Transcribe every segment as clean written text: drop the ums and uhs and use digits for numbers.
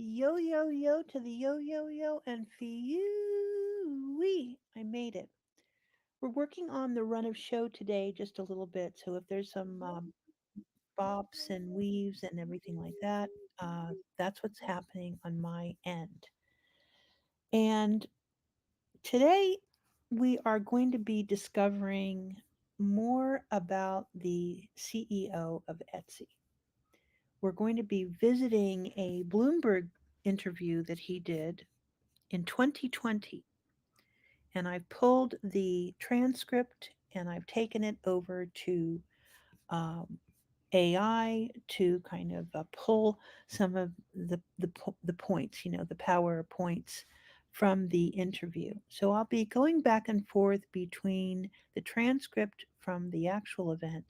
Yo, yo, yo to the yo, yo, yo, and fee I made it. We're working on the run of show today just a little bit. So if there's some bops and weaves and everything like that, that's what's happening on my end. And today we are going to be discovering more about the CEO of Etsy. We're going to be visiting a Bloomberg interview that he did in 2020, and I've pulled the transcript and I've taken it over to um, AI to kind of pull some of the points, the power points from the interview. So I'll be going back and forth between the transcript from the actual event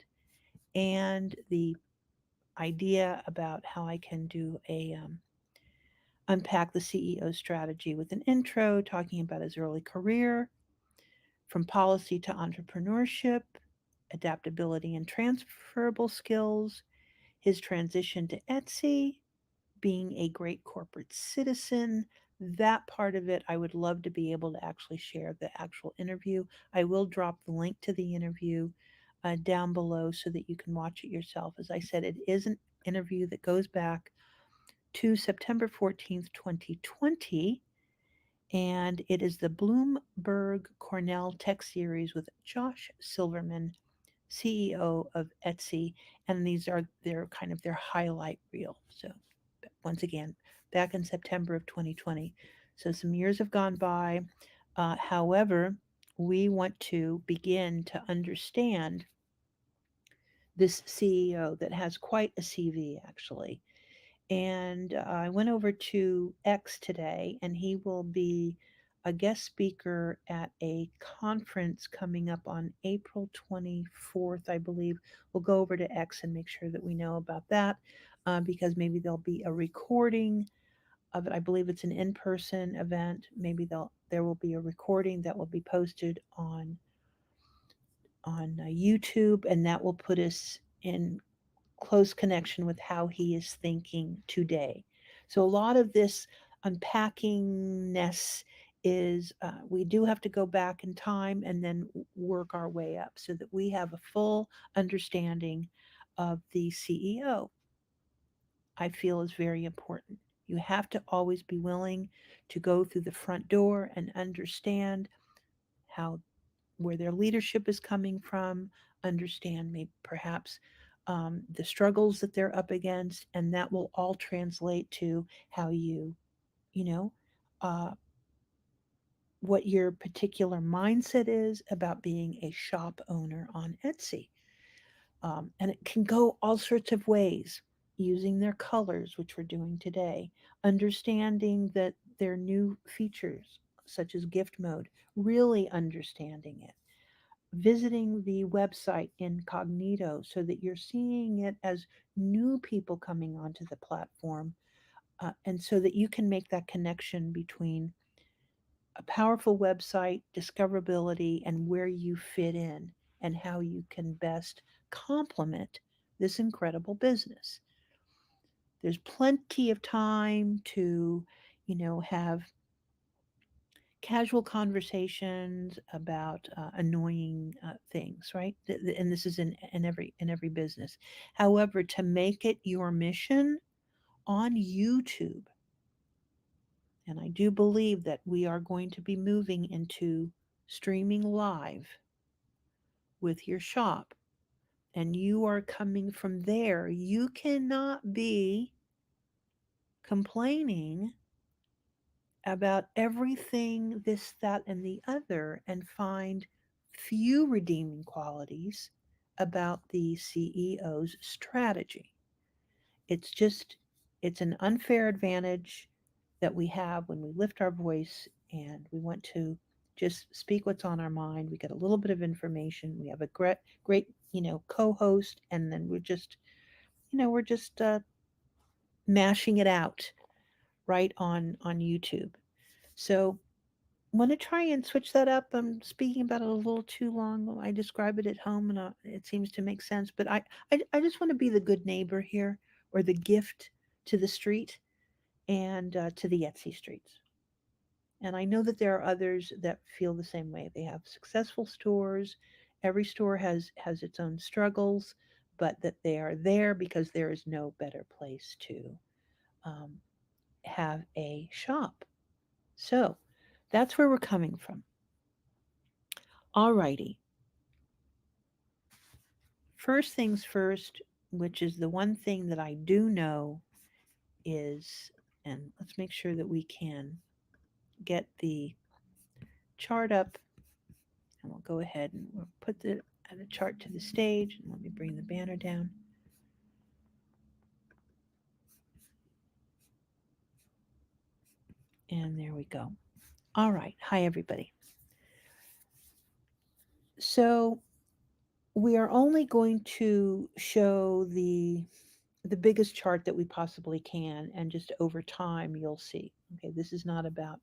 and the idea about how I can do a unpack the CEO strategy with an intro talking about his early career, from policy to entrepreneurship, adaptability and transferable skills, his transition to Etsy, being a great corporate citizen. That part of it, I would love to be able to actually share the actual interview. I will drop the link to the interview down below so that you can watch it yourself. As I said, it is an interview that goes back to September 14th, 2020, and it is the Bloomberg Cornell Tech Series with Josh Silverman, CEO of Etsy, and these are their kind of their highlight reel. So once again, back in September of 2020. So some years have gone by. However, we want to begin to understand this CEO that has quite a CV actually. And I went over to X today, and he will be a guest speaker at a conference coming up on April 24th, I believe. We'll go over to X and make sure that we know about that because maybe there'll be a recording of it. I believe it's an in-person event. Maybe there will be a recording that will be posted on YouTube, and that will put us in close connection with how he is thinking today. So a lot of this unpackingness is we do have to go back in time and then work our way up so that we have a full understanding of the CEO. I feel is very important. You have to always be willing to go through the front door and understand how where their leadership is coming from, understand maybe perhaps the struggles that they're up against, and that will all translate to how you know, uh, what your particular mindset is about being a shop owner on Etsy. And it can go all sorts of ways using their colors, which we're doing today, understanding that their new features, such as gift mode, really understanding it, visiting the website incognito so that you're seeing it as new people coming onto the platform, and so that you can make that connection between a powerful website, discoverability, and where you fit in and how you can best complement this incredible business. There's plenty of time to, have casual conversations about annoying things, right? And this is in every business. However, to make it your mission on YouTube, and I do believe that we are going to be moving into streaming live with your shop, and you are coming from there, you cannot be complaining about everything, this, that, and the other, and find few redeeming qualities about the CEO's strategy. It's just, it's an unfair advantage that we have when we lift our voice and we want to just speak what's on our mind. We get a little bit of information. We have a great, co-host, and then we're just mashing it out right on YouTube. So I want to try and switch that up. I'm speaking about it a little too long. I describe it at home, and it seems to make sense. But I just want to be the good neighbor here, or the gift to the street, and to the Etsy streets. And I know that there are others that feel the same way. They have successful stores. Every store has its own struggles, but that they are there because there is no better place to um, have a shop. So that's where we're coming from. Alrighty. First things first, which is the one thing that I do know is, and let's make sure that we can get the chart up, and we'll go ahead and we'll put the chart to the stage, and let me bring the banner down. And there we go. All right. Hi, everybody. So we are only going to show the biggest chart that we possibly can, and just over time you'll see. Okay, this is not about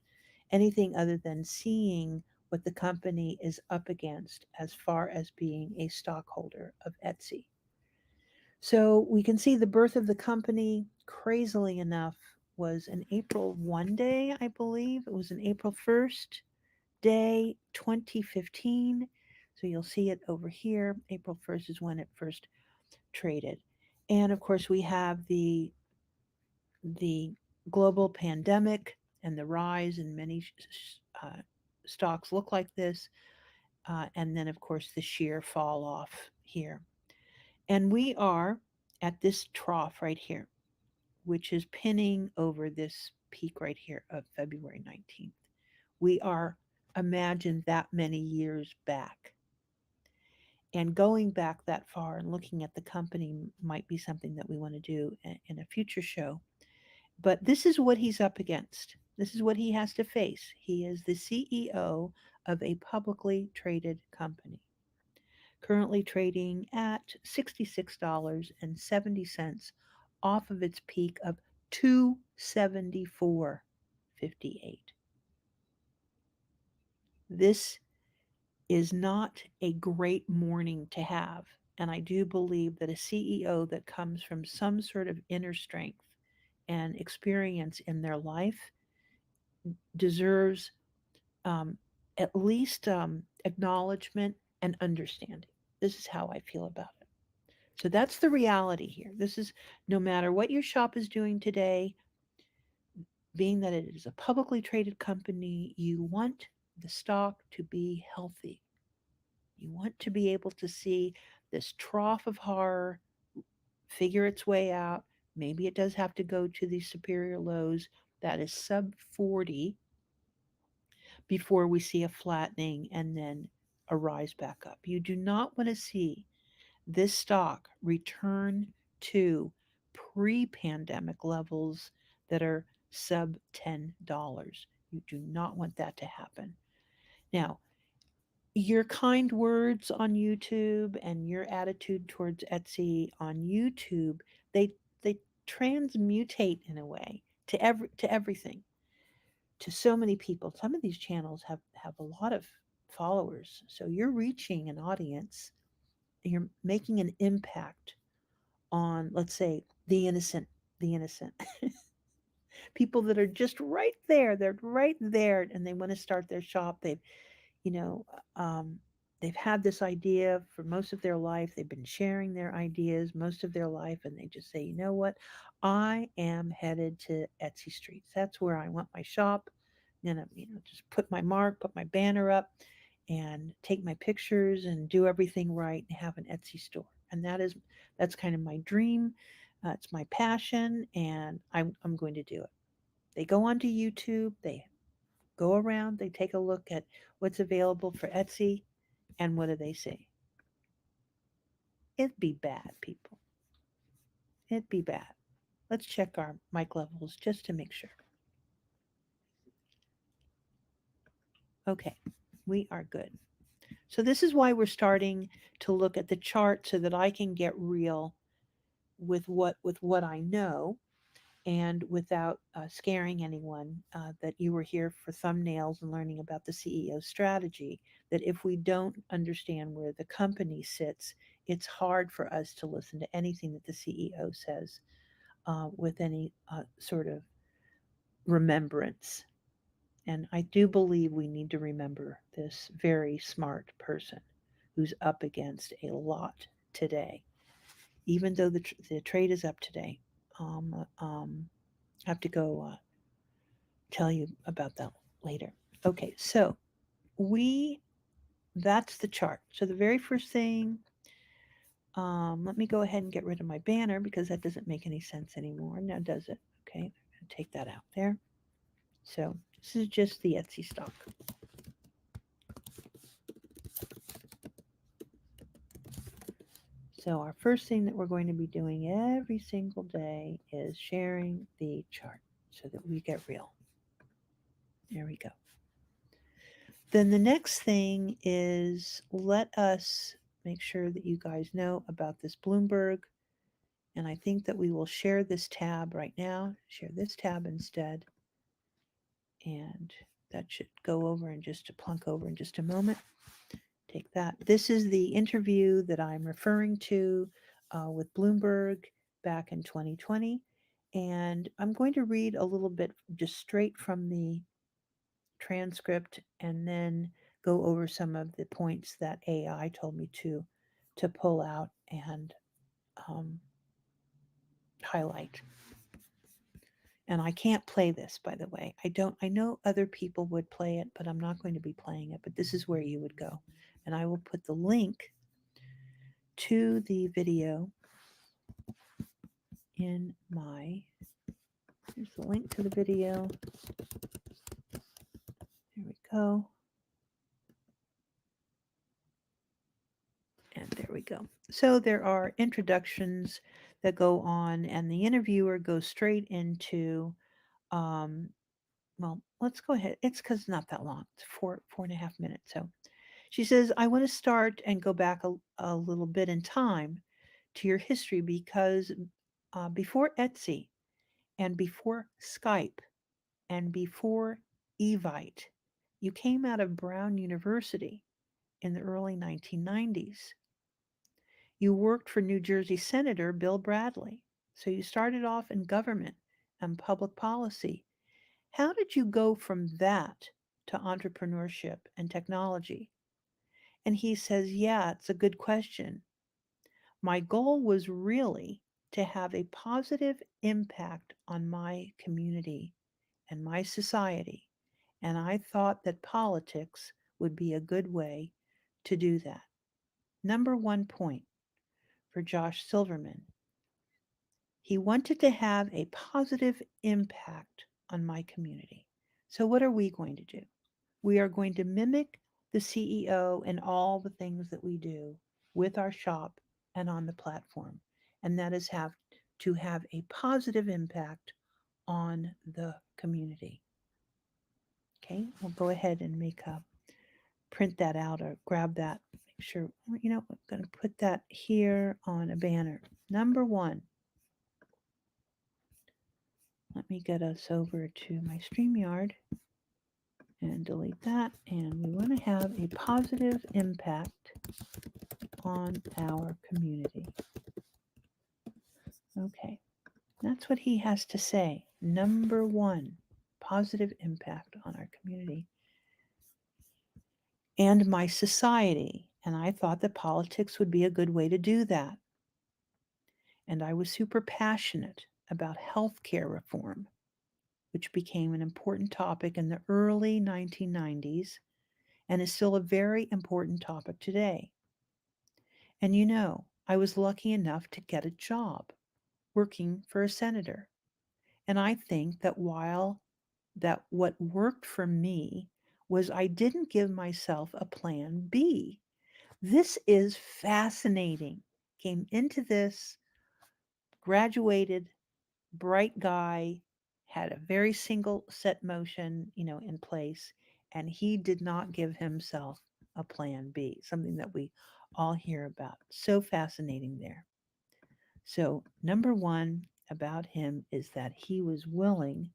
anything other than seeing what the company is up against as far as being a stockholder of Etsy. So we can see the birth of the company, crazily enough, was an April 1 day, I believe. It was an April 1st day, 2015. So you'll see it over here. April 1st is when it first traded. And of course, we have the global pandemic and the rise in many uh, stocks look like this. And then, of course, the sheer fall off here. And we are at this trough right here, which is pinning over this peak right here of February 19th. We are, imagine that many years back. And going back that far and looking at the company might be something that we want to do in a future show. But this is what he's up against. This is what he has to face. He is the CEO of a publicly traded company, currently trading at $66.70 off of its peak of 274.58. This is not a great morning to have. And I do believe that a CEO that comes from some sort of inner strength and experience in their life deserves um, at least acknowledgement and understanding. This is how I feel about it. So that's the reality here. This is no matter what your shop is doing today, being that it is a publicly traded company, you want the stock to be healthy. You want to be able to see this trough of horror figure its way out. Maybe it does have to go to the superior lows that is sub 40 before we see a flattening and then a rise back up. You do not want to see this stock return to pre pandemic levels that are sub $10. You do not want that to happen. Now, your kind words on YouTube and your attitude towards Etsy on YouTube, they transmutate in a way to everything, to so many people. Some of these channels have a lot of followers, so you're reaching an audience, you're making an impact on, let's say, the innocent people that are just right there. They're right there, and they want to start their shop. You know, um, they've had this idea for most of their life. They've been sharing their ideas most of their life, and they just say, you know what? I am headed to Etsy Streets. That's where I want my shop. And I'm, just put my mark, put my banner up, and take my pictures and do everything right and have an Etsy store. And that's kind of my dream. It's my passion, and I'm going to do it. They go onto YouTube. They go around, they take a look at what's available for Etsy, and what do they see? It'd be bad, people. It'd be bad. Let's check our mic levels just to make sure. Okay, we are good. So this is why we're starting to look at the chart so that I can get real with what I know, and without scaring anyone, that you were here for thumbnails and learning about the CEO strategy, that if we don't understand where the company sits, it's hard for us to listen to anything that the CEO says with any sort of remembrance. And I do believe we need to remember this very smart person who's up against a lot today, even though the trade is up today. I have to go tell you about that later. Okay, so we that's the chart. So the very first thing, let me go ahead and get rid of my banner because that doesn't make any sense anymore. Now does it? Okay, I'm going to take that out there. So this is just the Etsy stock. So our first thing that we're going to be doing every single day is sharing the chart so that we get real. There we go. Then the next thing is let us make sure that you guys know about this Bloomberg. And I think that we will share this tab right now. Share this tab instead. And that should go over and just plunk over in just a moment. Take that. This is the interview that I'm referring to with Bloomberg back in 2020. And I'm going to read a little bit just straight from the transcript and then go over some of the points that AI told me to pull out and highlight. And I can't play this, by the way. I know other people would play it, but I'm not going to be playing it. But this is where you would go. And I will put the link to the video in my, here's the link to the video. There we go. And there we go. So there are introductions that go on, and the interviewer goes straight into, well, let's go ahead. It's because it's not that long. It's 4.5 minutes. So she says, I want to start and go back a little bit in time to your history because before Etsy and before Skype and before Evite, you came out of Brown University in the early 1990s. You worked for New Jersey Senator Bill Bradley. So you started off in government and public policy. How did you go from that to entrepreneurship and technology? And he says, yeah, it's a good question. My goal was really to have a positive impact on my community and my society. And I thought that politics would be a good way to do that. Number one point for Josh Silverman. He wanted to have a positive impact on my community. So, what are we going to do? We are going to mimic the CEO and all the things that we do with our shop and on the platform. And that is to have a positive impact on the community. Okay, we'll go ahead and print that out or grab that. Make sure, I'm going to put that here on a banner. Number one, let me get us over to my StreamYard and delete that. And we want to have a positive impact on our community. Okay, that's what he has to say. Number one, positive impact on our community and my society. And I thought that politics would be a good way to do that. And I was super passionate about healthcare reform, which became an important topic in the early 1990s and is still a very important topic today. And I was lucky enough to get a job working for a senator. And I think that what worked for me was I didn't give myself a plan B. This is fascinating. Came into this, graduated, bright guy, had a very single set motion, in place, and he did not give himself a plan B, something that we all hear about. So fascinating there. So, number one about him is that he was willing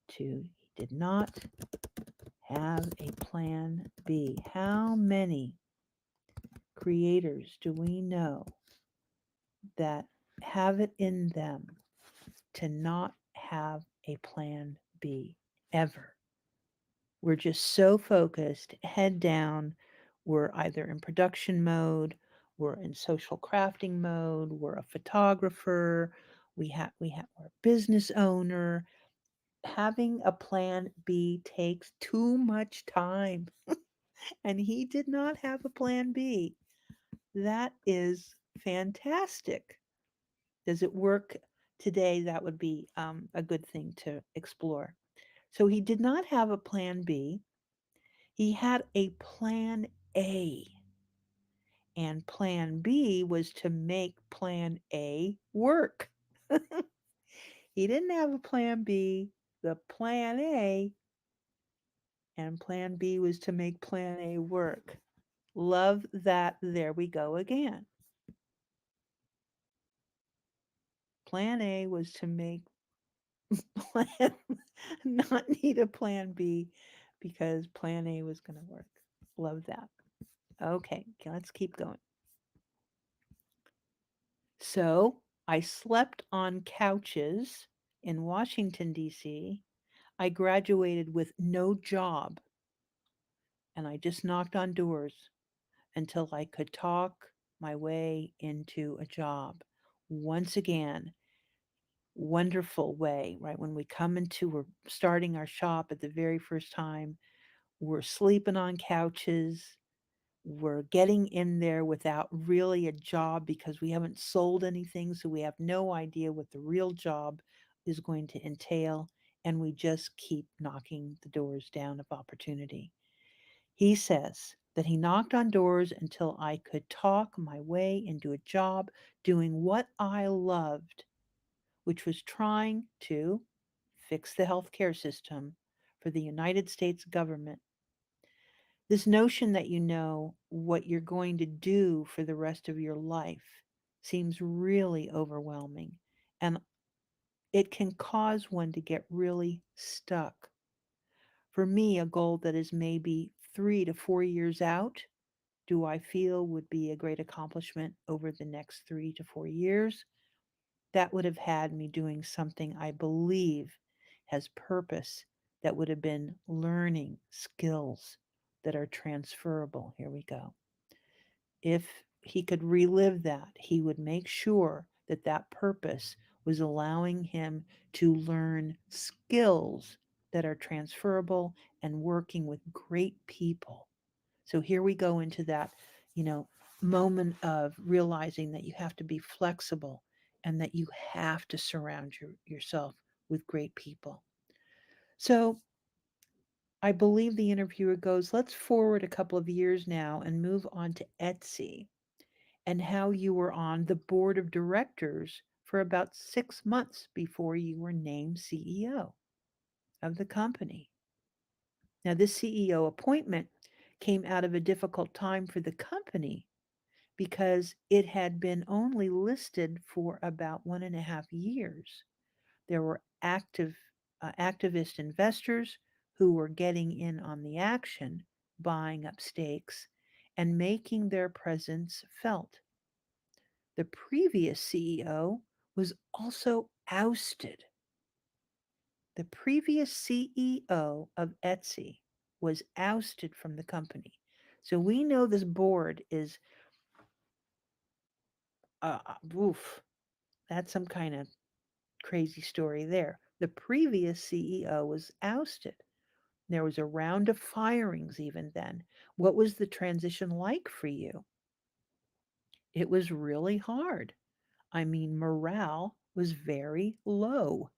he did not have a plan B. How many creators do we know that have it in them to not have a plan be ever. We're just so focused, head down. We're either in production mode, we're in social crafting mode, we're a photographer, we're a business owner. Having a plan B takes too much time, and he did not have a plan B. That is fantastic. Does it work today? That would be a good thing to explore. So he did not have a plan B. He had a plan A, and plan B was to make plan A work. He didn't have a plan B, the plan A, and plan B was to make plan A work. Love that. There we go again. Plan A was to make plan not need a plan B because plan A was going to work. Love that. Okay, let's keep going. So I slept on couches in Washington, D.C. I graduated with no job, and I just knocked on doors until I could talk my way into a job. Once again, wonderful way, right? When we're starting our shop at the very first time, we're sleeping on couches. We're getting in there without really a job because we haven't sold anything, so we have no idea what the real job is going to entail, and we just keep knocking the doors down of opportunity. He says that he knocked on doors until I could talk my way into a job doing what I loved, which was trying to fix the healthcare system for the United States government. This notion that you know what you're going to do for the rest of your life seems really overwhelming, and it can cause one to get really stuck. For me, a goal that is maybe 3 to 4 years out, do I feel would be a great accomplishment over the next 3 to 4 years? That would have had me doing something I believe has purpose, that would have been learning skills that are transferable. Here we go. If he could relive that, he would make sure that that purpose was allowing him to learn skills that are transferable and working with great people. So here we go into that, you know, moment of realizing that you have to be flexible and that you have to surround yourself with great people. So I believe the interviewer goes, let's forward a couple of years now and move on to Etsy and how you were on the board of directors for about 6 months before you were named CEO of the company. Now, this CEO appointment came out of a difficult time for the company because it had been only listed for about 1.5 years. There were activist investors who were getting in on the action, buying up stakes, and making their presence felt. The previous CEO was also ousted. The previous CEO of Etsy was ousted from the company. So we know this board is, oof, that's some kind of crazy story there. The previous CEO was ousted. There was a round of firings even then. What was the transition like for you? It was really hard. I mean, morale was very low.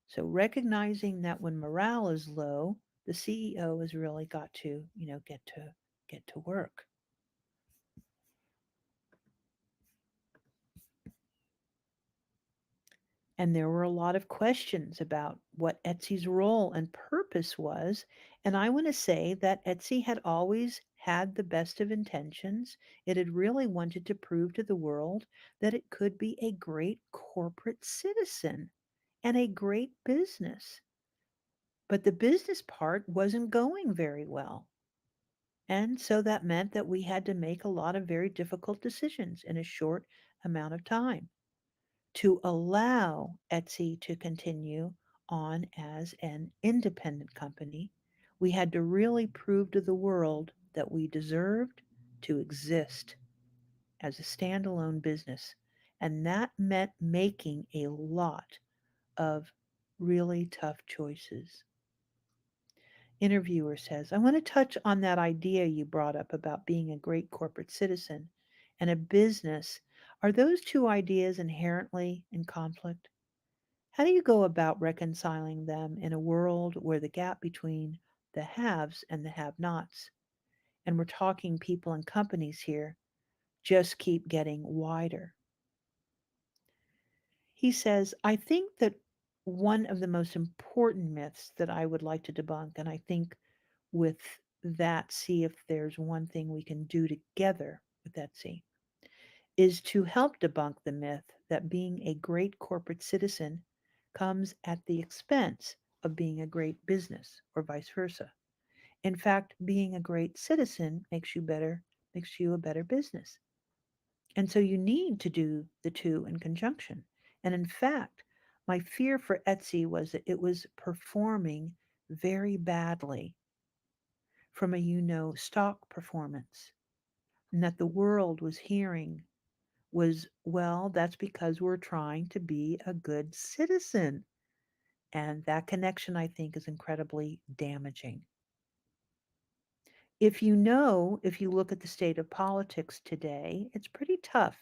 So recognizing that when morale is low, the CEO has really got to, get to work. And there were a lot of questions about what Etsy's role and purpose was. And I want to say that Etsy had always had the best of intentions. It had really wanted to prove to the world that it could be a great corporate citizen and a great business. But the business part wasn't going very well. And so that meant that we had to make a lot of very difficult decisions in a short amount of time to allow Etsy to continue on as an independent company, we had to really prove to the world that we deserved to exist as a standalone business. And that meant making a lot of really tough choices. Interviewer says, I want to touch on that idea you brought up about being a great corporate citizen and a business. Are those two ideas inherently in conflict? How do you go about reconciling them in a world where the gap between the haves and the have nots, and we're talking people and companies here, just keep getting wider? He says, I think that one of the most important myths that I would like to debunk, and I think with that, see if there's one thing we can do together with that, see, is to help debunk the myth that being a great corporate citizen comes at the expense of being a great business or vice versa. In fact, being a great citizen makes you a better business. And so you need to do the two in conjunction. And in fact, my fear for Etsy was that it was performing very badly from a stock performance, and that the world was hearing was, well, that's because we're trying to be a good citizen. And that connection, I think, is incredibly damaging. If you look at the state of politics today, it's pretty tough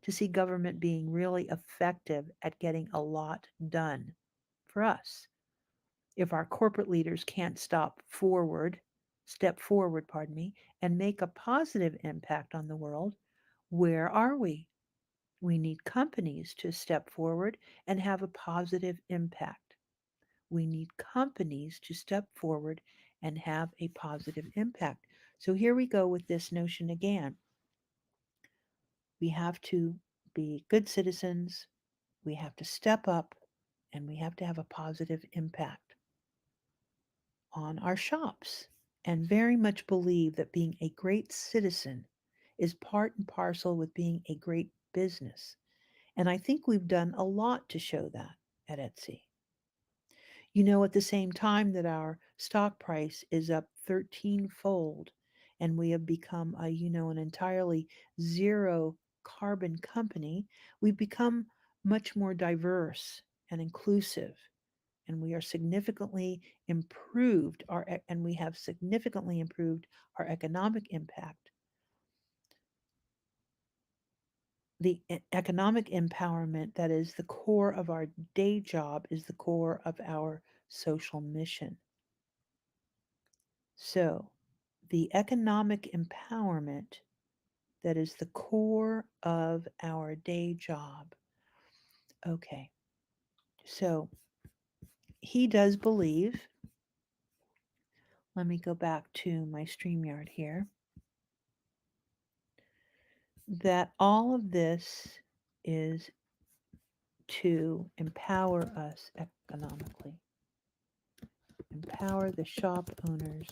to see government being really effective at getting a lot done for us. If our corporate leaders can't step forward, pardon me, and make a positive impact on the world, where are we? We need companies to step forward and have a positive impact. We need companies to step forward and have a positive impact. So here we go with this notion again. We have to be good citizens, we have to step up, and we have to have a positive impact on our shops. And very much believe that being a great citizen is part and parcel with being a great business. And I think we've done a lot to show that at Etsy. At the same time that our stock price is up 13-fold and we have become an entirely zero carbon company, we've become much more diverse and inclusive, and we are significantly improved and we have significantly improved our economic impact. The economic empowerment that is the core of our day job is the core of our social mission. So, the economic empowerment that is the core of our day job. Okay, so he does believe, let me go back to my StreamYard here, that all of this is to empower us economically, empower the shop owners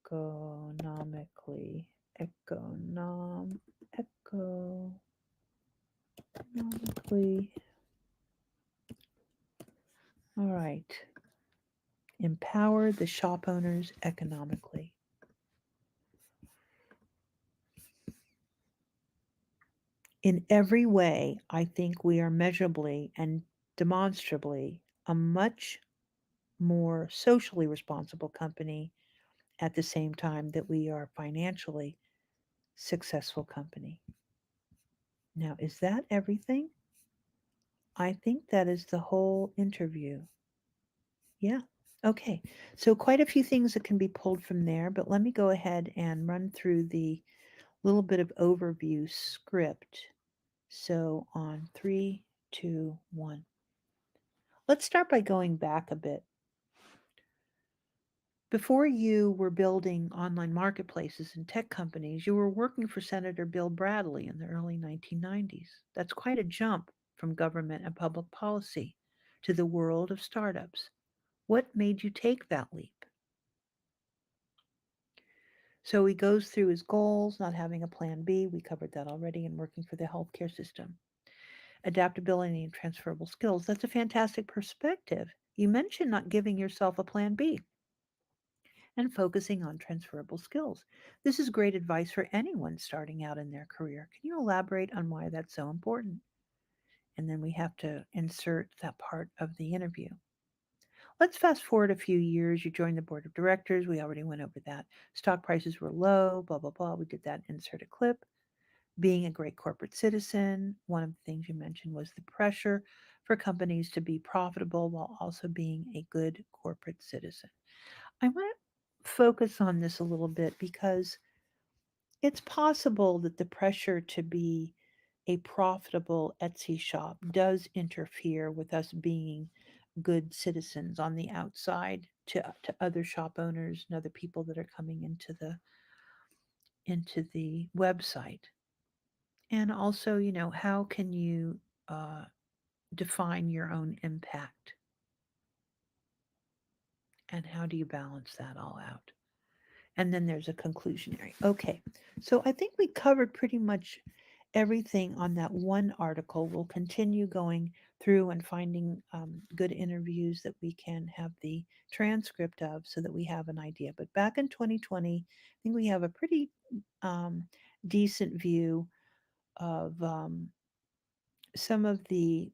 economically, economically. All right. Empower the shop owners economically. In every way, I think we are measurably and demonstrably a much more socially responsible company at the same time that we are financially successful company. Now, is that everything? I think that is the whole interview. Yeah. Okay. So quite a few things that can be pulled from there, but let me go ahead and run through the little bit of overview script. So on three, two, one. Let's start by going back a bit. Before you were building online marketplaces and tech companies, you were working for Senator Bill Bradley in the early 1990s. That's quite a jump from government and public policy to the world of startups. What made you take that leap? So he goes through his goals, not having a plan B. We covered that already, and working for the healthcare system. adaptability and transferable skills. That's a fantastic perspective. You mentioned not giving yourself a plan B and focusing on transferable skills. This is great advice for anyone starting out in their career. Can you elaborate on why that's so important? And then we have to insert that part of the interview. Let's fast forward a few years. You joined the board of directors. We already went over that. Stock prices were low, blah, blah, blah. We did that. Insert a clip. Being a great corporate citizen, one of the things you mentioned was the pressure for companies to be profitable while also being a good corporate citizen. I want to focus on this a little bit because it's possible that the pressure to be a profitable Etsy shop does interfere with us being good citizens on the outside to other shop owners and other people that are coming into the website. And also, how can you uh, define your own impact and how do you balance that all out? And then there's a conclusionary. Okay, so I think we covered pretty much everything on that one article. We'll continue going through and finding good interviews that we can have the transcript of so that we have an idea. But back in 2020, I think we have a pretty um, decent view of some of the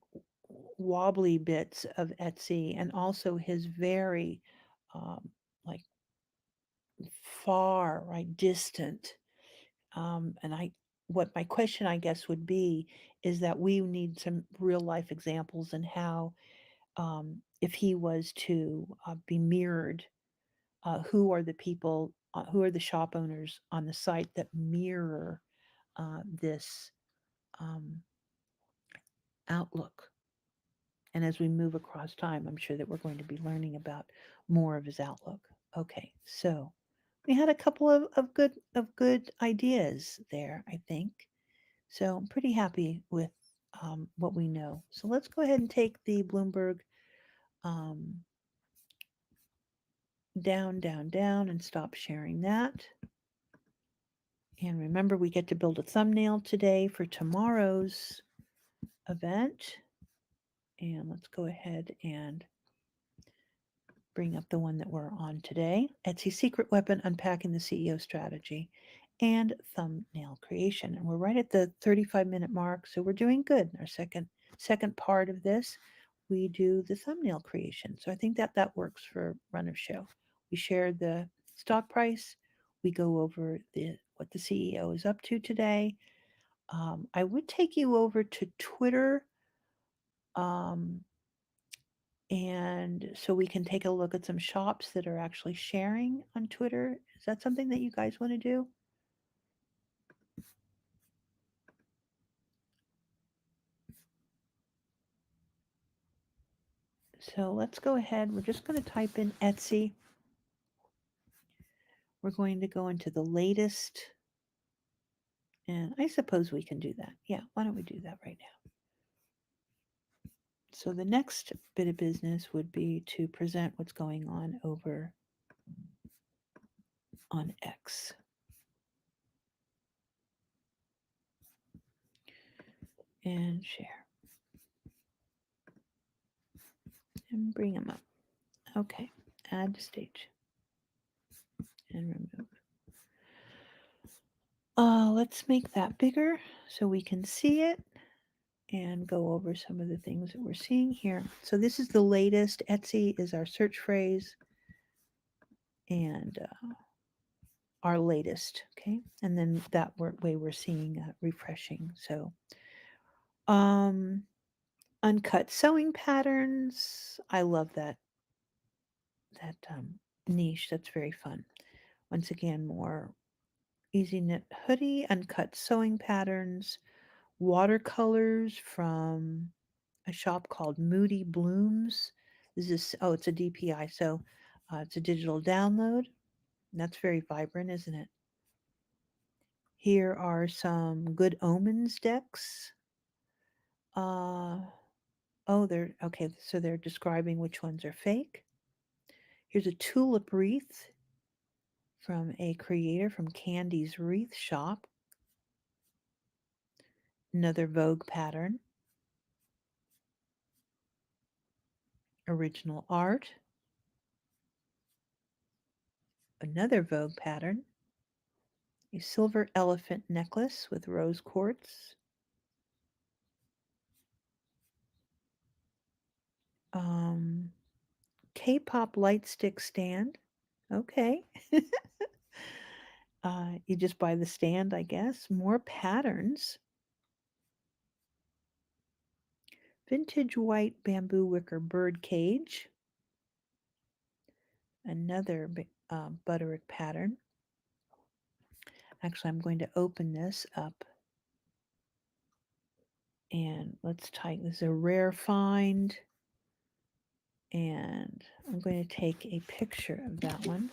wobbly bits of Etsy and also his very like far, right, distant. And what my question, I guess, would be is that we need some real life examples and how, if he was to be mirrored, who are the people, who are the shop owners on the site that mirror this um, outlook? And as we move across time, I'm sure that we're going to be learning about more of his outlook. Okay, so we had a couple of good ideas there, I think. So I'm pretty happy with what we know. So let's go ahead and take the Bloomberg um, down, down, down, and stop sharing that. And remember, we get to build a thumbnail today for tomorrow's event. And let's go ahead and bring up the one that we're on today. Etsy Secret Weapon, Unpacking the CEO Strategy, and Thumbnail Creation. And we're right at the 35-minute mark, so we're doing good. Our second part of this, we do the thumbnail creation. So I think that works for Run of Show. We share the stock price. We go over what the CEO is up to today. I would take you over to Twitter. Um, and so we can take a look at some shops that are actually sharing on Twitter. Is that something that you guys want to do? So let's go ahead. We're just going to type in Etsy. We're going to go into the latest. And I suppose we can do that. Yeah, why don't we do that right now? So the next bit of business would be to present what's going on over on X. And share. And bring them up. Okay, add to stage. And remove. Let's make that bigger so we can see it and go over some of the things that we're seeing here. So this is the latest. Etsy is our search phrase and our latest. Okay, and then that way we're seeing refreshing. So uncut sewing patterns. I love that niche. That's very fun. Once again, more easy knit hoodie, uncut sewing patterns, watercolors from a shop called Moody Blooms. It's a DPI, so it's a digital download. That's very vibrant, isn't it? Here are some Good Omens decks. They're okay, so they're describing which ones are fake. Here's a tulip wreath from a creator from Candy's Wreath Shop. Another Vogue pattern. Original art. Another Vogue pattern. A silver elephant necklace with rose quartz. Um, K-pop light stick stand. Okay. You just buy the stand, I guess. More patterns. Vintage white bamboo wicker bird cage. Another butterick pattern. Actually, I'm going to open this up and let's type. This is a rare find. And I'm going to take a picture of that one.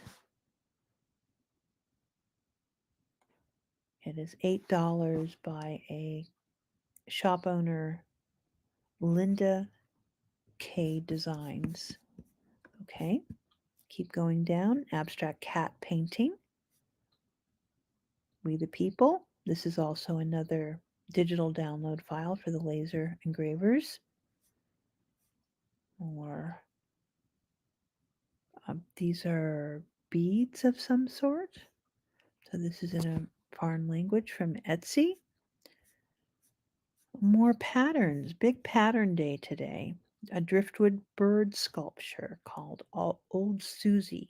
It is $8 by a shop owner, Linda K Designs. Okay, keep going down. Abstract cat painting. We the People. This is also another digital download file for the laser engravers. Or these are beads of some sort. So this is in a foreign language from Etsy. More patterns. Big pattern day today. A driftwood bird sculpture called Old Susie.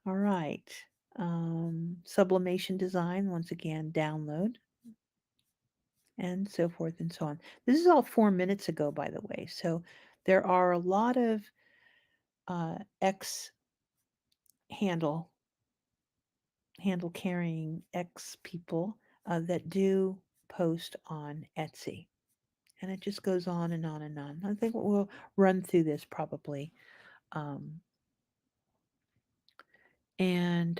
All right. Sublimation design, once again, download, and so forth and so on. This is all 4 minutes ago, by the way. So there are a lot of X handle carrying X people that do post on Etsy. And it just goes on and on and on. I think we'll run through this probably. Um, and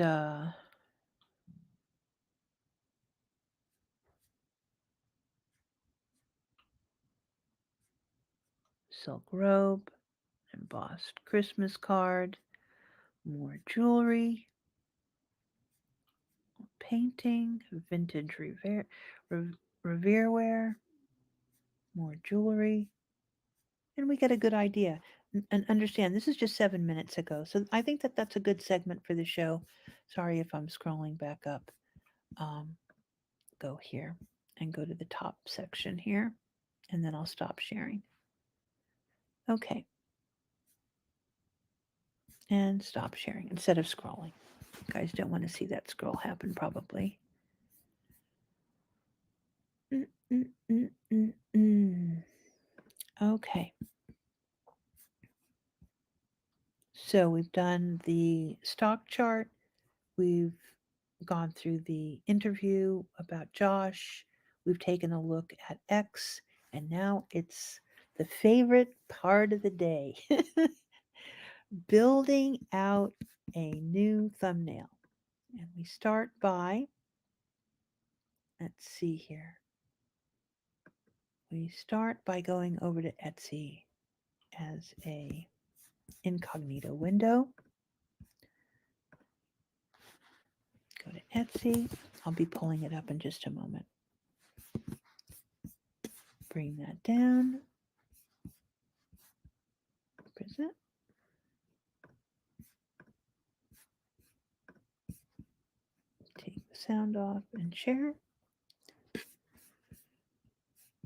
silk robe, embossed Christmas card, more jewelry, painting, vintage Revereware, more jewelry, and we get a good idea. And understand, this is just 7 minutes ago, so I think that that's a good segment for the show. Sorry if I'm scrolling back up. Go here and go to the top section here, and then I'll stop sharing. Okay. And stop sharing instead of scrolling. You guys don't want to see that scroll happen, probably. Mm, mm, mm, mm, mm. Okay. So we've done the stock chart. We've gone through the interview about Josh. We've taken a look at X. And now it's the favorite part of the day. Building out a new thumbnail. And we start by, let's see here. We start by going over to Etsy as a incognito window. Go to Etsy. I'll be pulling it up in just a moment. Bring that down. Present. Take the sound off and share.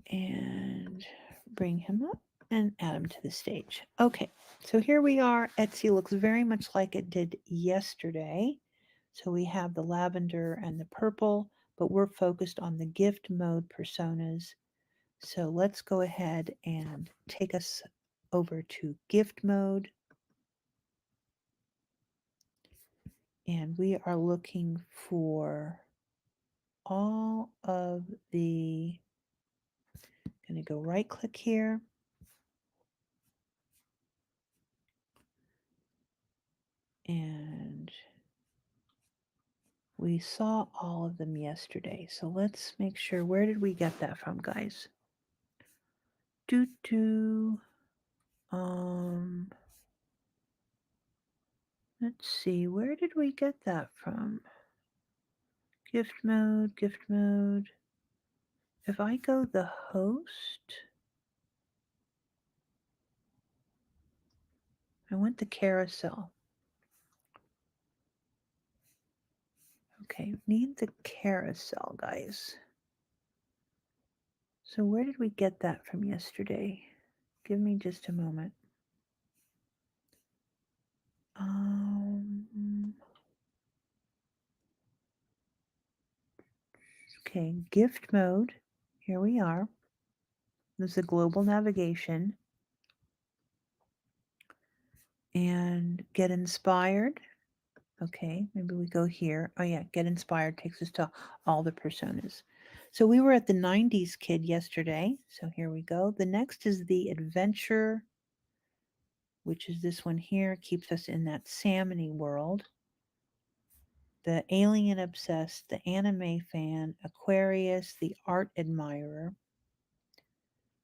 And bring him up and add him to the stage. Okay, so here we are. Etsy looks very much like it did yesterday. So we have the lavender and the purple, but we're focused on the gift mode personas. So let's go ahead and take us over to gift mode. And we are looking for all of the, going to go right click here. And we saw all of them yesterday. So let's make sure, where did we get that from, guys? Let's see, where did we get that from? Gift mode, gift mode. If I go the host, I want the carousel. Okay, need the carousel, guys. So where did we get that from yesterday? Give me just a moment. Okay, gift mode. Here we are. This is a global navigation. And get inspired. Okay, maybe we go here. Oh yeah, get inspired takes us to all the personas. So we were at the 90s kid yesterday. So here we go. The next is the adventure, which is this one here, keeps us in that salmony world. The alien obsessed, the anime fan, Aquarius, the art admirer.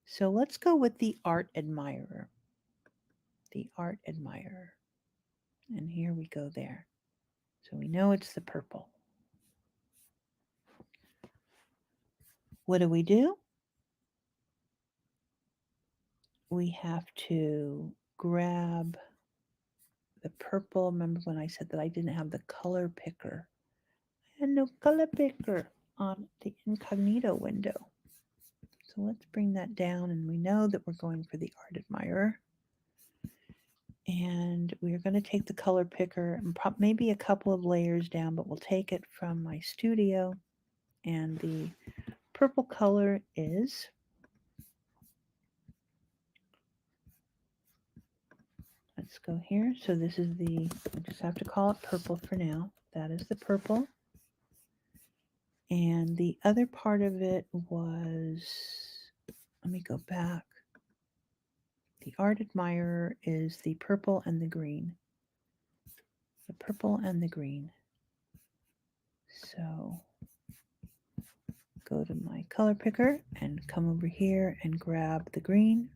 So let's go with the art admirer. The art admirer. And here we go there. So we know it's the purple. What do? We have to grab the purple. Remember when I said that I didn't have the color picker? I had no color picker on the incognito window. So let's bring that down, and we know that we're going for the art admirer. And we're going to take the color picker and maybe a couple of layers down, but we'll take it from my studio. And the purple color is, let's go here. So this is I just have to call it purple for now. That is the purple. And the other part of it was, let me go back. The art admirer is the purple and the green. The purple and the green. So go to my color picker and come over here and grab the green.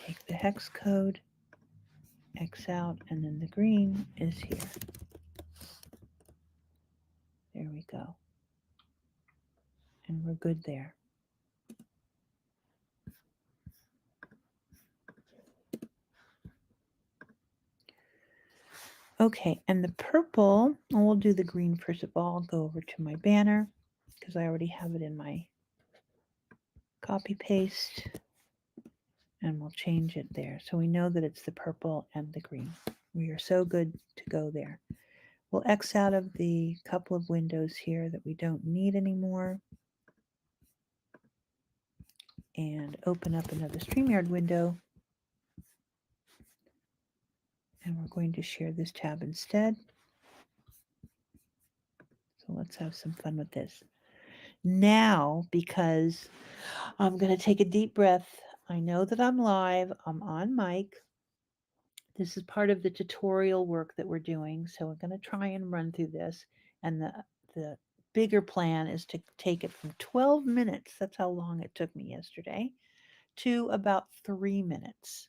Take the hex code, X out, and then the green is here. There we go. And we're good there. Okay, and the purple, and we'll do the green first of all. I'll go over to my banner because I already have it in my copy paste, and we'll change it there. So we know that it's the purple and the green. We are so good to go there. We'll X out of the couple of windows here that we don't need anymore and open up another StreamYard window. And we're going to share this tab instead. So let's have some fun with this. Now, because I'm going to take a deep breath, I know that I'm live, I'm on mic. This is part of the tutorial work that we're doing. So we're going to try and run through this. And the bigger plan is to take it from 12 minutes, that's how long it took me yesterday, to about 3 minutes.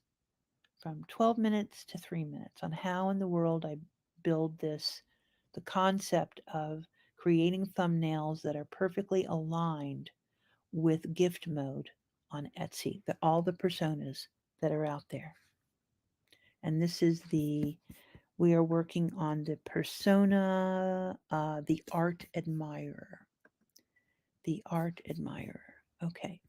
From 12 minutes to 3 minutes on how in the world I build this, the concept of creating thumbnails that are perfectly aligned with gift mode on Etsy, all the personas that are out there. And this is we are working on the persona, the art admirer. The art admirer. Okay.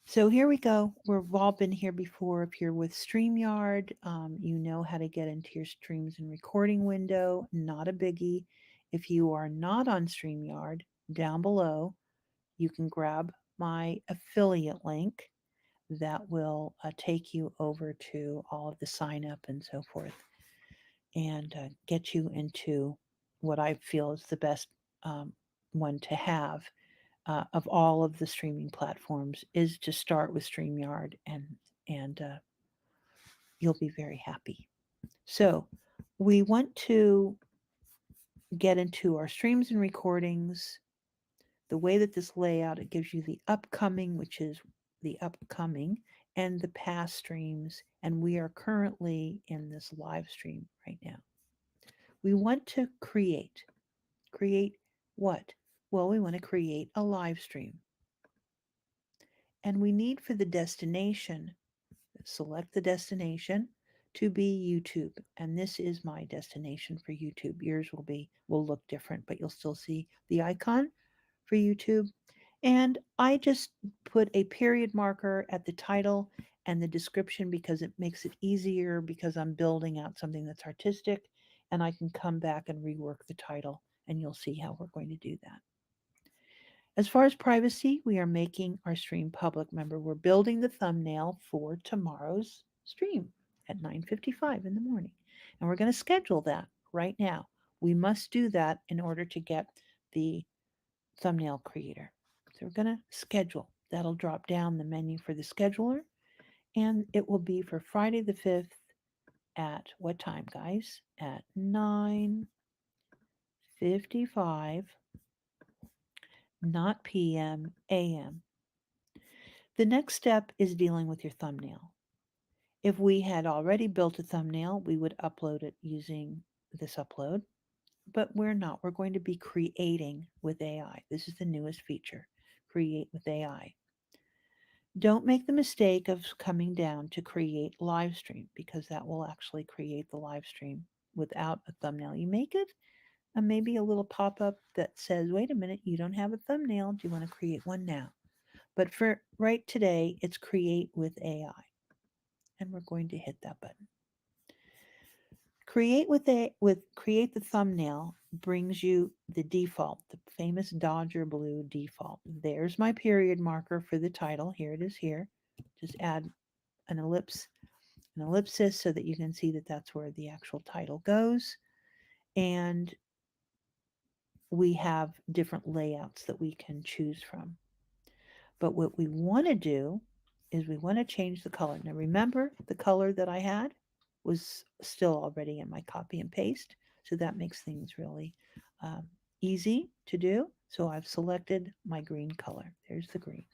So here we go. We've all been here before. If you're with StreamYard, you know how to get into your streams and recording window. Not a biggie. If you are not on StreamYard, down below, you can grab my affiliate link that will take you over to all of the sign up and so forth and get you into what I feel is the best one to have of all of the streaming platforms is to start with StreamYard, and you'll be very happy. So we want to get into our streams and recordings. The way that this layout, it gives you the upcoming, which is the upcoming, and the past streams. And we are currently in this live stream right now. We want to create what? Well, we want to create a live stream. And we need for the destination select the destination to be YouTube. And this is my destination for YouTube. Yours will look different, but you'll still see the icon for YouTube. And I just put a period marker at the title and the description because it makes it easier because I'm building out something that's artistic and I can come back and rework the title and you'll see how we're going to do that. As far as privacy, we are making our stream public. Remember, we're building the thumbnail for tomorrow's stream at 9:55 in the morning. And we're going to schedule that right now. We must do that in order to get the thumbnail creator. So we're going to schedule. That'll drop down the menu for the scheduler. And it will be for Friday the 5th at what time, guys? At 9:55, not PM, AM. The next step is dealing with your thumbnail. If we had already built a thumbnail, we would upload it using this upload, but we're not. We're going to be creating with AI. This is the newest feature, create with AI. Don't make the mistake of coming down to create live stream because that will actually create the live stream without a thumbnail. You make it and maybe a little pop-up that says, wait a minute, you don't have a thumbnail. Do you want to create one now? But for right today, it's create with AI. And we're going to hit that button. Create the thumbnail brings you the default, the famous Dodger blue default. There's my period marker for the title. Here it is here. Just add an ellipsis so that you can see that that's where the actual title goes. And we have different layouts that we can choose from. But what we want to do is we want to change the color. Now remember the color that I had was still already in my copy and paste. So that makes things really easy to do. So I've selected my green color. There's the green.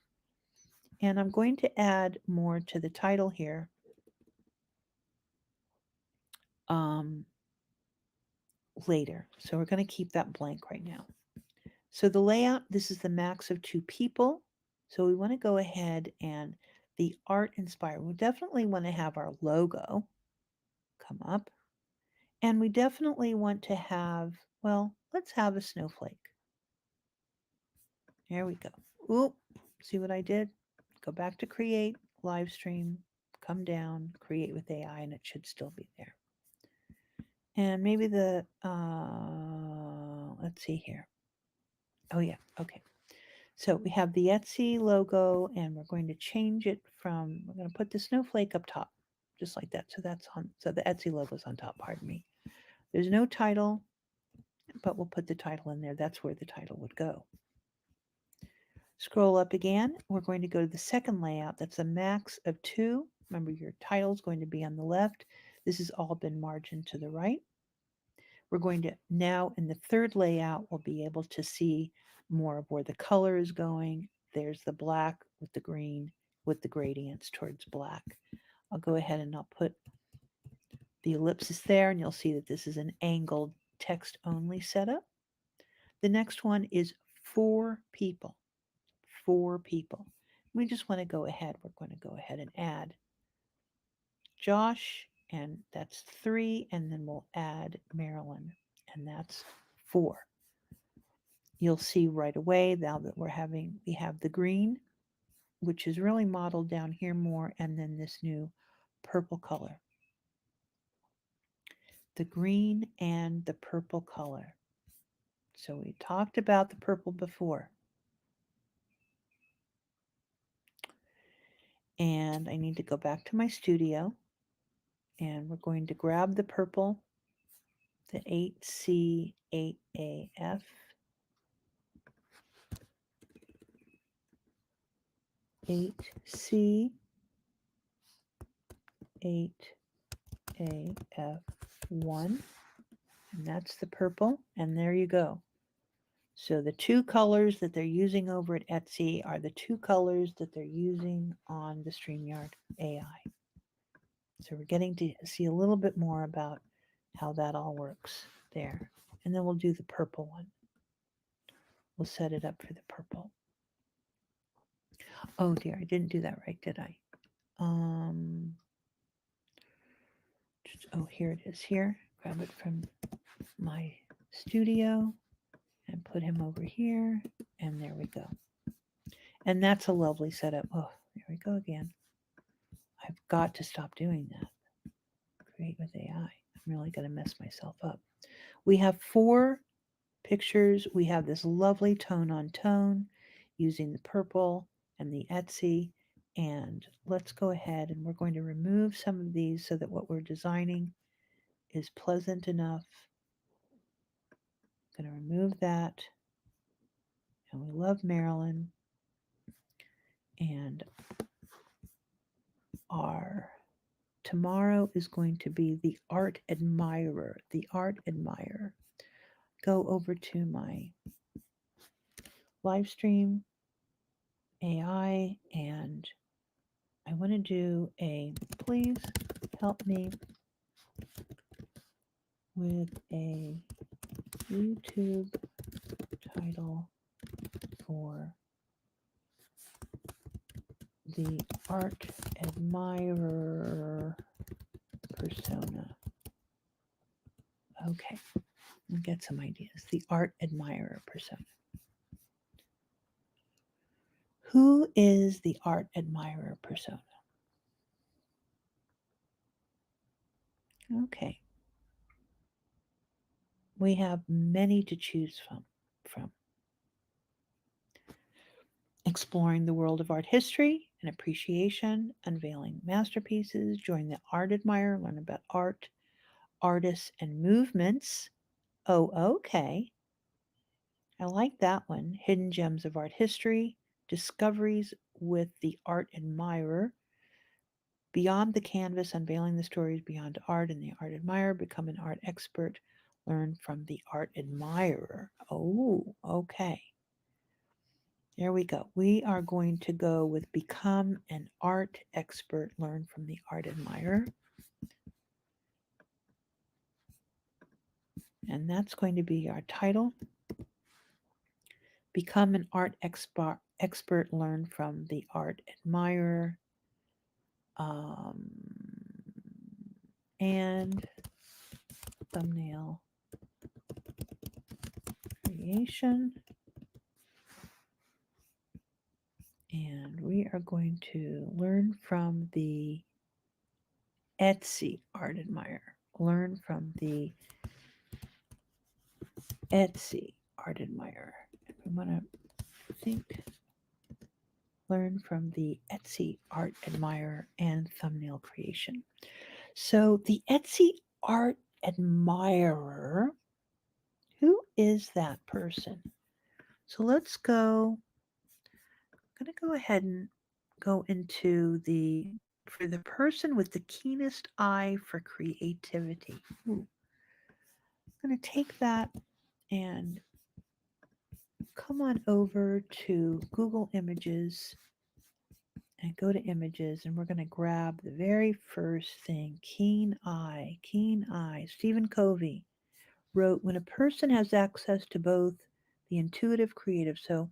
And I'm going to add more to the title here. Later. So we're going to keep that blank right now. So the layout, this is the max of 2 people. So we want to go ahead and the art inspired. We definitely want to have our logo come up. And we definitely want to have, well, let's have a snowflake. There we go. Oop, see what I did? Go back to create, live stream, come down, create with AI, and it should still be there. And maybe let's see here. Oh yeah, okay. So we have the Etsy logo and we're going to change it from, we're going to put the snowflake up top, just like that. So that's on, so the Etsy logo is on top, pardon me. There's no title, but we'll put the title in there. That's where the title would go. Scroll up again. We're going to go to the second layout. That's a max of 2. Remember your title is going to be on the left. This has all been margined to the right. We're going to now in the third layout, we'll be able to see more of where the color is going. There's the black with the green with the gradients towards black. I'll go ahead and I'll put the ellipsis there and you'll see that this is an angled text only setup. The next one is 4 people. 4 people. We just want to go ahead. We're going to go ahead and add Josh, and that's 3, and then we'll add Marilyn, and that's 4. You'll see right away now that we have the green, which is really modeled down here more, and then this new purple color. The green and the purple color. So we talked about the purple before. And I need to go back to my studio, and we're going to grab the purple, the 8C8AF. 8C8AF1, and that's the purple, and there you go. So the 2 colors that they're using over at Etsy are the 2 colors that they're using on the StreamYard AI. So we're getting to see a little bit more about how that all works there. And then we'll do the purple one. We'll set it up for the purple. Oh dear, I didn't do that right, did I? Um, oh, here it is here. Grab it from my studio and put him over here. And there we go. And that's a lovely setup. Oh, there we go again. I've got to stop doing that. Create with AI. I'm really going to mess myself up. We have 4 pictures. We have this lovely tone on tone using the purple and the Etsy. And let's go ahead and we're going to remove some of these so that what we're designing is pleasant enough. I'm going to remove that. And we love Marilyn. And our tomorrow is going to be the art admirer. The art admirer. Go over to my live stream AI and I want to do a please help me with a YouTube title for the art admirer persona. Okay, we'll get some ideas. The art admirer persona. Who is the art admirer persona? Okay. We have many to choose from. Exploring the world of art history and appreciation, unveiling masterpieces, join the art admirer, learn about art, artists, and movements. Oh, okay. I like that one. Hidden gems of art history, discoveries with the art admirer, beyond the canvas, unveiling the stories beyond art and the art admirer, become an art expert, learn from the art admirer. Oh, okay. There we go. We are going to go with become an art expert, learn from the art admirer. And that's going to be our title. Become an art expert, learn from the art admirer. And thumbnail creation. And we are going to learn from the Etsy art admirer. Learn from the Etsy art admirer. We want to think, learn from the Etsy art admirer and thumbnail creation. So the Etsy art admirer, who is that person? So let's go. I'm going to go ahead and go into for the person with the keenest eye for creativity. Ooh. I'm going to take that and come on over to Google Images and go to Images, and we're going to grab the very first thing, keen eye, keen eye. Stephen Covey wrote, when a person has access to both the intuitive creative. So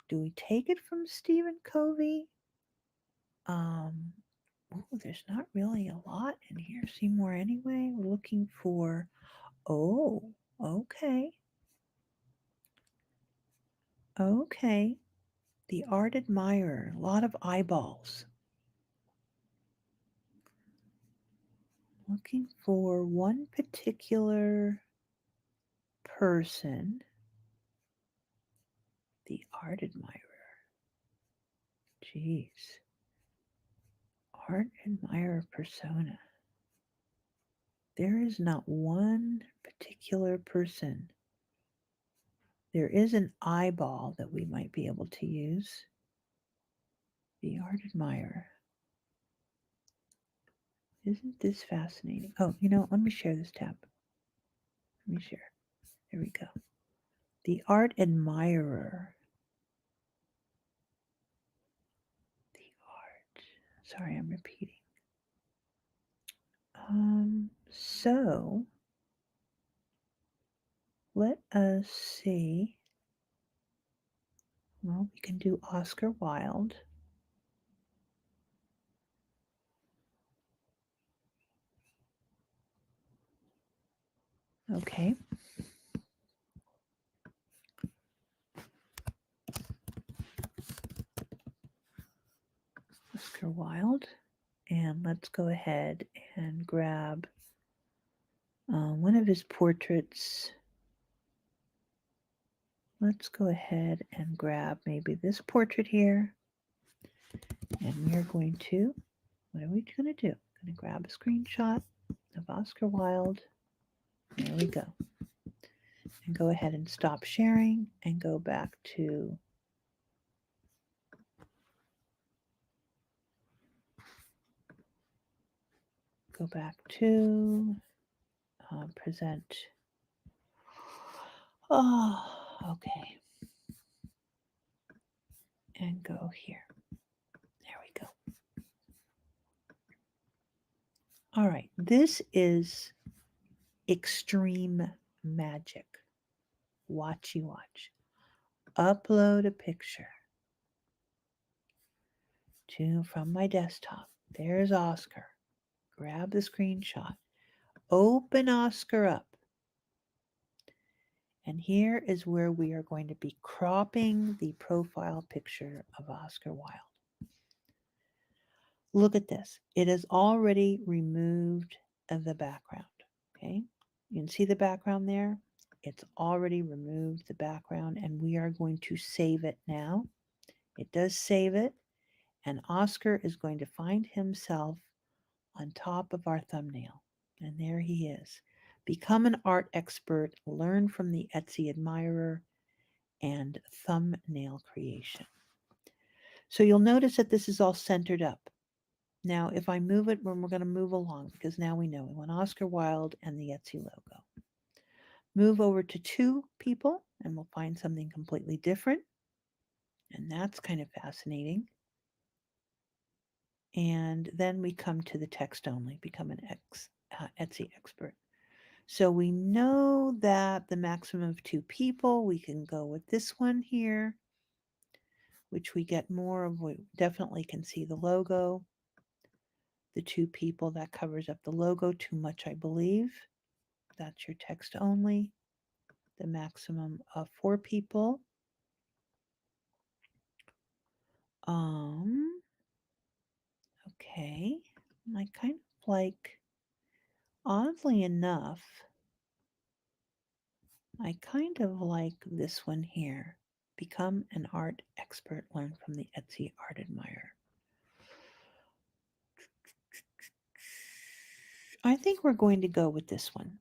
do we take it from Stephen Covey? There's not really a lot in here. See more anyway. We're looking for, oh, okay. Okay. The art admirer, a lot of eyeballs. Looking for one particular person. The art admirer. Jeez. Art admirer persona. There is not one particular person. There is an eyeball that we might be able to use. The art admirer. Isn't this fascinating? Oh, let me share this tab. Let me share. There we go. The art admirer. The art. Sorry, I'm repeating. So let us see. Well, we can do Oscar Wilde. Okay. Oscar Wilde. And let's go ahead and grab one of his portraits. Let's go ahead and grab maybe this portrait here. And we're going to, what are we going to do? Going to grab a screenshot of Oscar Wilde. There we go. And go ahead and stop sharing and go back to present. Oh, okay. And go here. There we go. All right. This is extreme magic. Watchy watch. Upload a picture from my desktop. There's Oscar. Grab the screenshot. Open Oscar up. And here is where we are going to be cropping the profile picture of Oscar Wilde. Look at this. It has already removed the background. Okay. You can see the background there. It's already removed the background, and we are going to save it now. It does save it, and Oscar is going to find himself on top of our thumbnail. And there he is. Become an art expert, learn from the Etsy admirer, and thumbnail creation. So you'll notice that this is all centered up. Now, if I move it, we're going to move along because now we know we want Oscar Wilde and the Etsy logo. Move over to 2 people and we'll find something completely different. And that's kind of fascinating. And then we come to the text only, become an Etsy expert. So we know that the maximum of 2 people, we can go with this one here, which we get more of. We definitely can see the logo. The 2 people, that covers up the logo too much, I believe. That's your text only. The maximum of 4 people. Okay. I kind of like, oddly enough, I kind of like this one here. Become an art expert, learn from the Etsy art admirer. I think we're going to go with this one.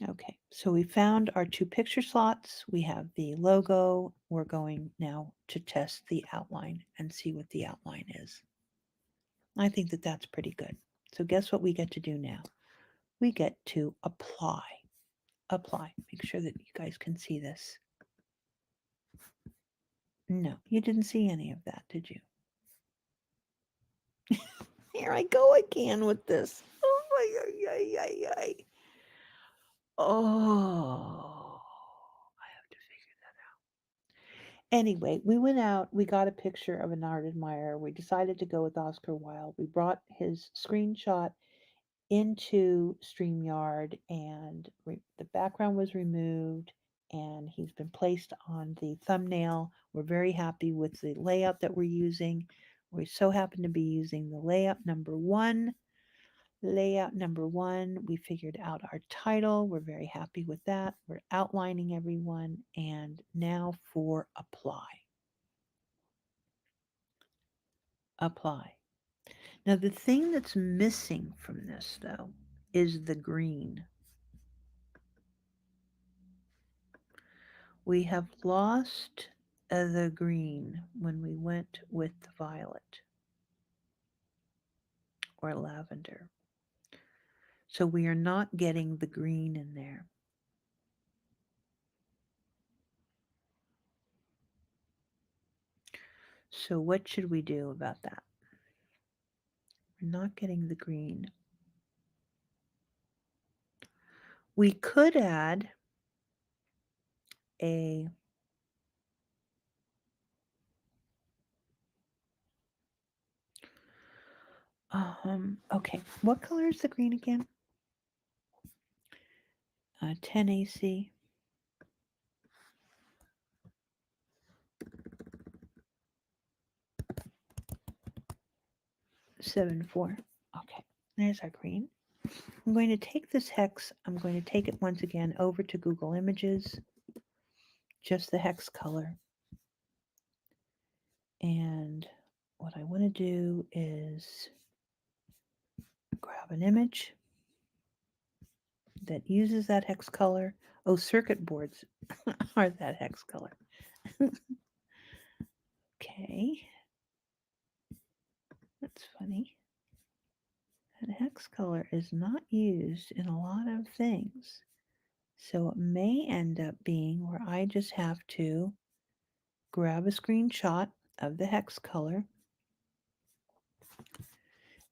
Okay, so we found our 2 picture slots. We have the logo. We're going now to test the outline and see what the outline is. I think that that's pretty good. So guess what we get to do now? We get to apply. Apply. Make sure that you guys can see this. No, you didn't see any of that, did you? Here I go again with this. Oh, oh, I have to figure that out. Anyway, we went out, we got a picture of an art admirer. We decided to go with Oscar Wilde. We brought his screenshot into StreamYard, and the background was removed, and he's been placed on the thumbnail. We're very happy with the layout that we're using. We so happen to be using the layout number 1. Layout number 1, we figured out our title. We're very happy with that. We're outlining everyone, and now for apply. Apply. Now, the thing that's missing from this, though, is the green. We have lost the green when we went with the violet or lavender. So we are not getting the green in there. So what should we do about that? We're not getting the green. We could add a okay, what color is the green again? 10 AC. 7.4. Okay, there's our green. I'm going to take this hex, I'm going to take it once again over to Google Images, just the hex color. And what I want to do is grab an image that uses that hex color. Oh, circuit boards are that hex color. Okay. That's funny. That hex color is not used in a lot of things. So it may end up being where I just have to grab a screenshot of the hex color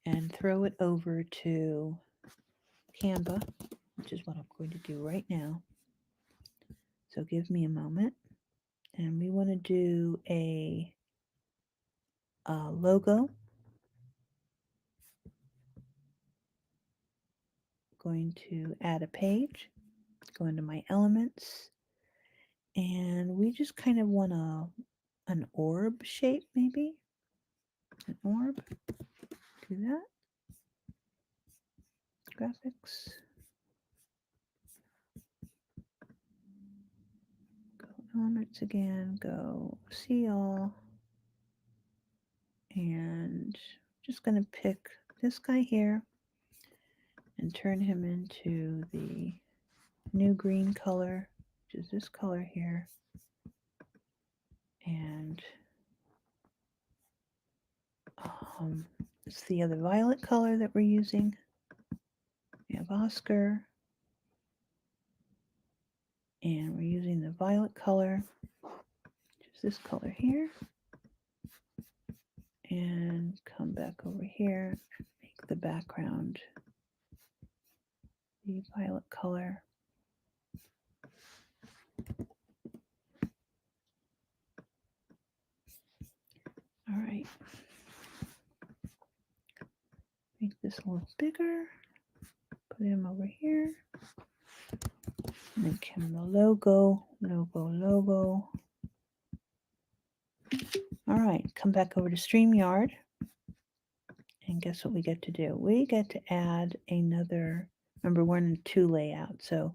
and throw it over to Canva, which is what I'm going to do right now. So give me a moment. And we want to do a logo. Going to add a page, go into my elements, and we just kind of want an orb shape, maybe an orb. Do that. Graphics. Go elements again. Go see all, and just going to pick this guy here and turn him into the new green color, which is this color here. And it's the other violet color that we're using. We have Oscar. And we're using the violet color, which is this color here. And come back over here and make the background the violet color. All right. Make this a little bigger. Put him over here. Make him the logo. All right, come back over to StreamYard. And guess what we get to do? We get to add another, remember we're in 2 layout. So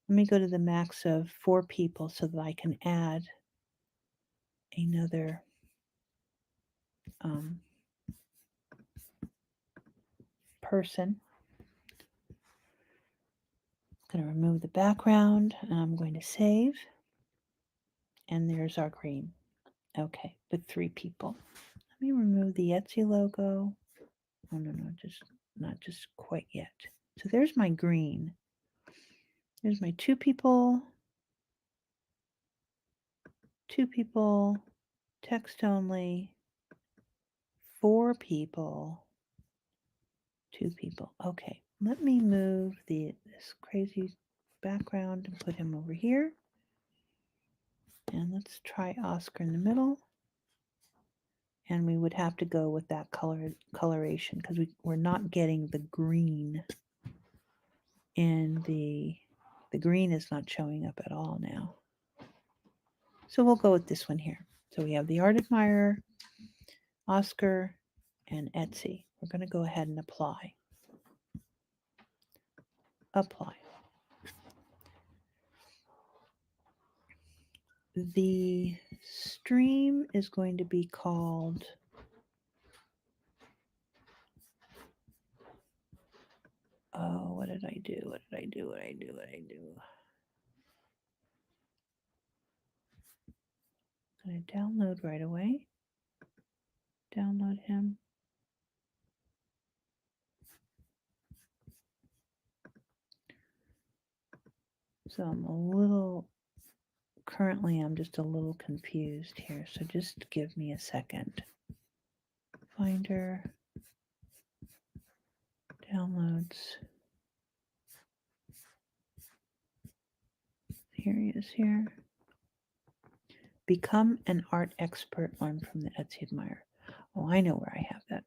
let me go to the max of 4 people so that I can add another person. I'm going to remove the background and I'm going to save. And there's our green. Okay, with 3 people. Let me remove the Etsy logo. Oh, no, not just quite yet. So there's my green. There's my 2 people. 2 people. Text only. 4 people. 2 people. Okay, let me move this crazy background and put him over here. And let's try Oscar in the middle. And we would have to go with that coloration because we're not getting the green in the green is not showing up at all now. So we'll go with this one here. So we have the Art Admirer, Oscar, and Etsy. We're going to go ahead and apply. Apply. The stream is going to be called what did I do? I'm going to download right away. Download him. So currently I'm just a little confused here. So just give me a second. Finder, downloads. Here he is here. Become an art expert, learn from the Etsy Admirer. Oh, I know where I have that.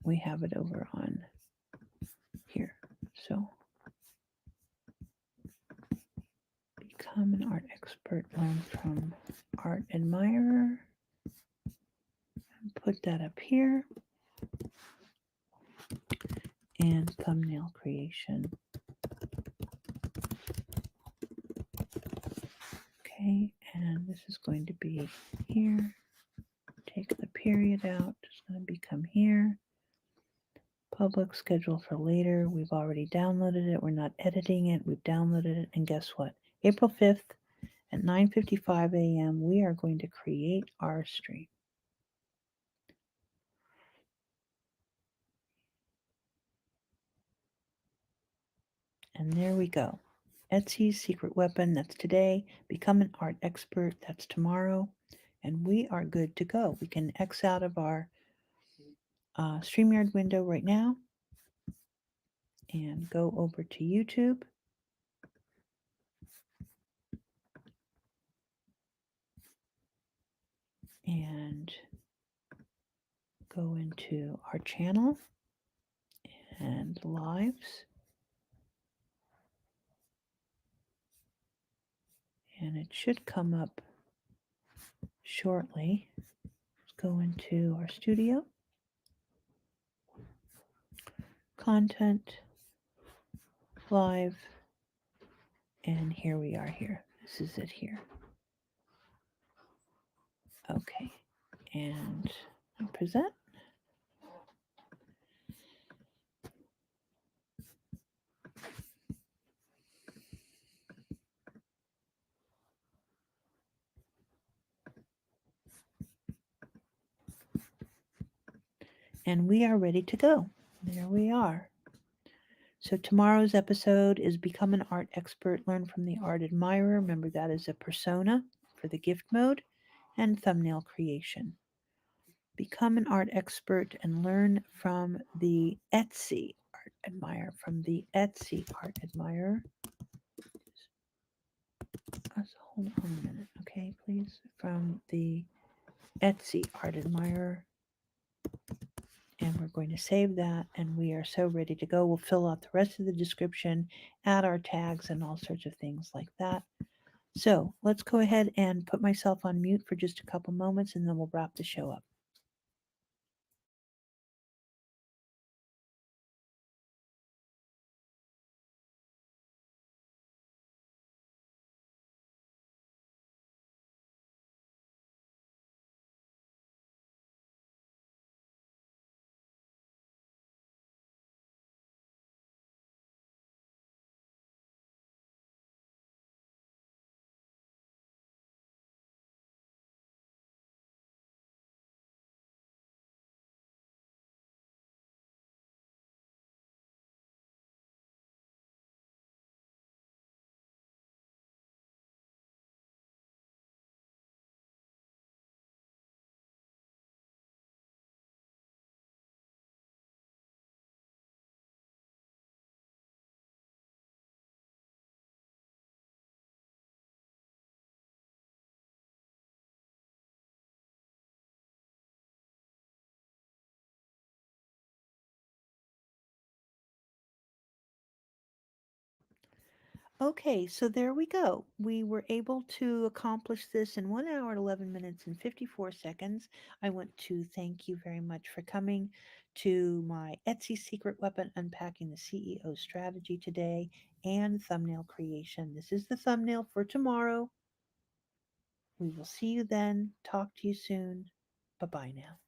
We have it over on here. So Become an art expert, learn from art admirer. Put that up here. And thumbnail creation. Okay, and this is going to be here. Take the period out. It's going to become here. Public schedule for later. We've already downloaded it. We're not editing it. We've downloaded it. And guess what? April 5th at 9:55 a.m. we are going to create our stream. And there we go. Etsy's secret weapon, that's today. Become an art expert, that's tomorrow. And we are good to go. We can X out of our StreamYard window right now and go over to YouTube. And go into our channel and lives. And it should come up shortly. Let's go into our studio. Content, live, and here we are here. This is it here. Okay, and present. And we are ready to go. There we are. So tomorrow's episode is Become an Art Expert, Learn from the Art Admirer. Remember, that is a persona for the gift mode, and thumbnail creation. Become an art expert and learn from the Etsy Art Admirer. Hold on a minute, okay, please. From the Etsy Art Admirer. And we're going to save that, and we are so ready to go. We'll fill out the rest of the description, add our tags, and all sorts of things like that. So let's go ahead and put myself on mute for just a couple moments, and then we'll wrap the show up. Okay, so there we go. We were able to accomplish this in 1 hour, 11 minutes, and 54 seconds. I want to thank you very much for coming to my Etsy Secret Weapon Unpacking the CEO Strategy today and thumbnail creation. This is the thumbnail for tomorrow. We will see you then. Talk to you soon. Bye-bye now.